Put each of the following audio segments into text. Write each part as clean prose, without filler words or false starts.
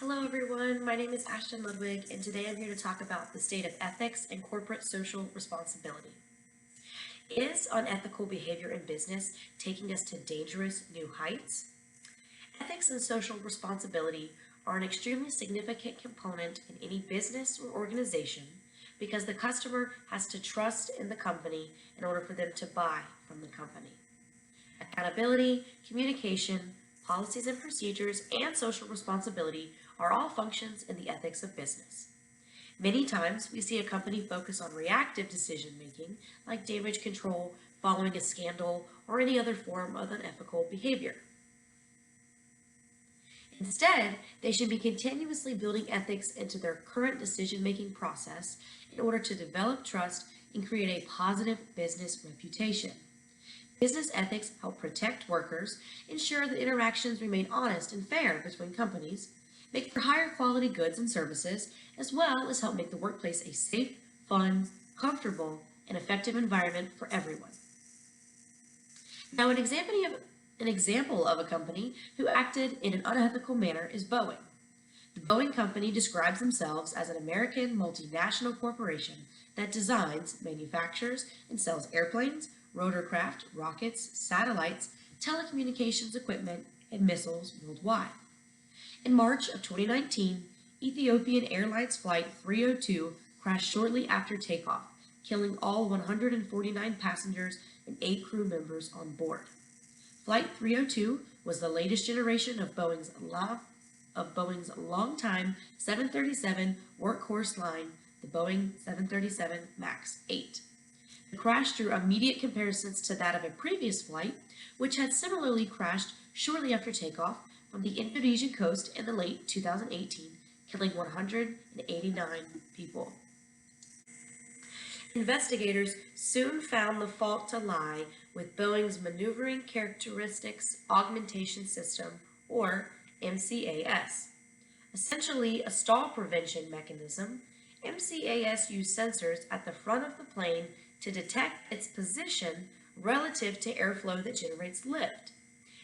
Hello everyone, my name is Ashton Ludwig and today I'm here to talk about the state of ethics and corporate social responsibility. Is unethical behavior in business taking us to dangerous new heights? Ethics and social responsibility are an extremely significant component in any business or organization because the customer has to trust in the company in order for them to buy from the company. Accountability, communication, policies and procedures, and social responsibility are all functions in the ethics of business. Many times, we see a company focus on reactive decision making, like damage control, following a scandal, or any other form of unethical behavior. Instead, they should be continuously building ethics into their current decision making process in order to develop trust and create a positive business reputation. Business ethics help protect workers, ensure that interactions remain honest and fair between companies, make for higher quality goods and services, as well as help make the workplace a safe, fun, comfortable, and effective environment for everyone. Now, an example of a company who acted in an unethical manner is Boeing. The Boeing Company describes themselves as an American multinational corporation that designs, manufactures, and sells airplanes, rotorcraft, rockets, satellites, telecommunications equipment, and missiles worldwide. In March of 2019, Ethiopian Airlines Flight 302 crashed shortly after takeoff, killing all 149 passengers and 8 crew members on board. Flight 302 was the latest generation of Boeing's longtime 737 workhorse line, the Boeing 737 MAX 8. The crash drew immediate comparisons to that of a previous flight, which had similarly crashed shortly after takeoff from the Indonesian coast in the late 2018, killing 189 people. Investigators soon found the fault to lie with Boeing's Maneuvering Characteristics Augmentation System, or MCAS. Essentially a stall prevention mechanism, MCAS used sensors at the front of the plane to detect its position relative to airflow that generates lift.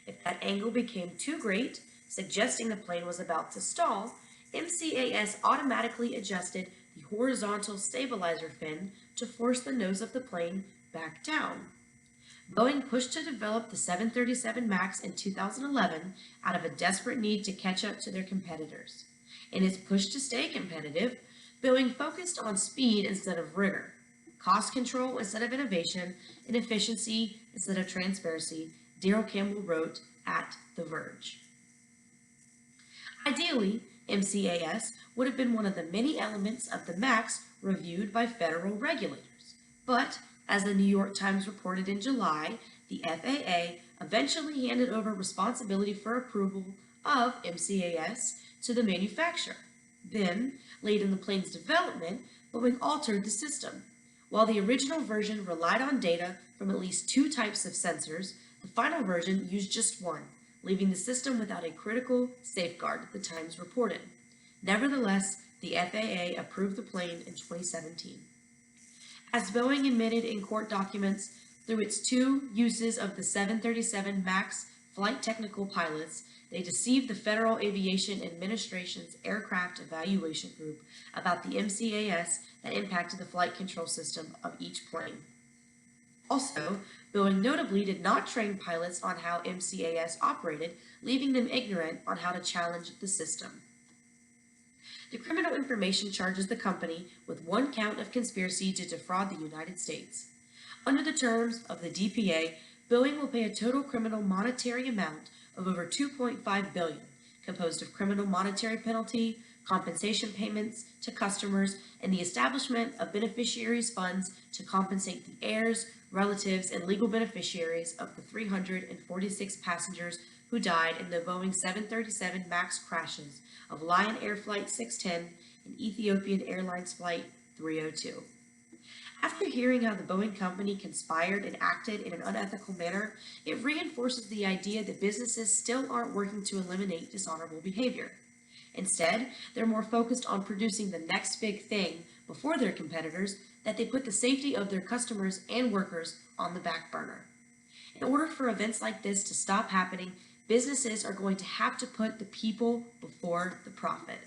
If that angle became too great, suggesting the plane was about to stall, MCAS automatically adjusted the horizontal stabilizer fin to force the nose of the plane back down. Boeing pushed to develop the 737 MAX in 2011 out of a desperate need to catch up to their competitors. In its push to stay competitive, Boeing focused on speed instead of rigor, cost control instead of innovation, and efficiency instead of transparency, Daryl Campbell wrote at The Verge. Ideally, MCAS would have been one of the many elements of the MAX reviewed by federal regulators. But, as the New York Times reported in July, the FAA eventually handed over responsibility for approval of MCAS to the manufacturer. Then, late in the plane's development, Boeing altered the system. While the original version relied on data from at least 2 types of sensors, the final version used just one, leaving the system without a critical safeguard, the Times reported. Nevertheless, the FAA approved the plane in 2017. As Boeing admitted in court documents, through its 2 uses of the 737 MAX flight technical pilots, they deceived the Federal Aviation Administration's Aircraft Evaluation Group about the MCAS that impacted the flight control system of each plane. Also, Boeing notably did not train pilots on how MCAS operated, leaving them ignorant on how to challenge the system. The criminal information charges the company with 1 count of conspiracy to defraud the United States. Under the terms of the DPA, Boeing will pay a total criminal monetary amount of over $2.5 billion, composed of criminal monetary penalty, compensation payments to customers, and the establishment of beneficiaries' funds to compensate the heirs, relatives, and legal beneficiaries of the 346 passengers who died in the Boeing 737 MAX crashes of Lion Air Flight 610 and Ethiopian Airlines Flight 302. After hearing how the Boeing company conspired and acted in an unethical manner, it reinforces the idea that businesses still aren't working to eliminate dishonorable behavior. Instead, they're more focused on producing the next big thing before their competitors, that they put the safety of their customers and workers on the back burner. In order for events like this to stop happening, businesses are going to have to put the people before the profit.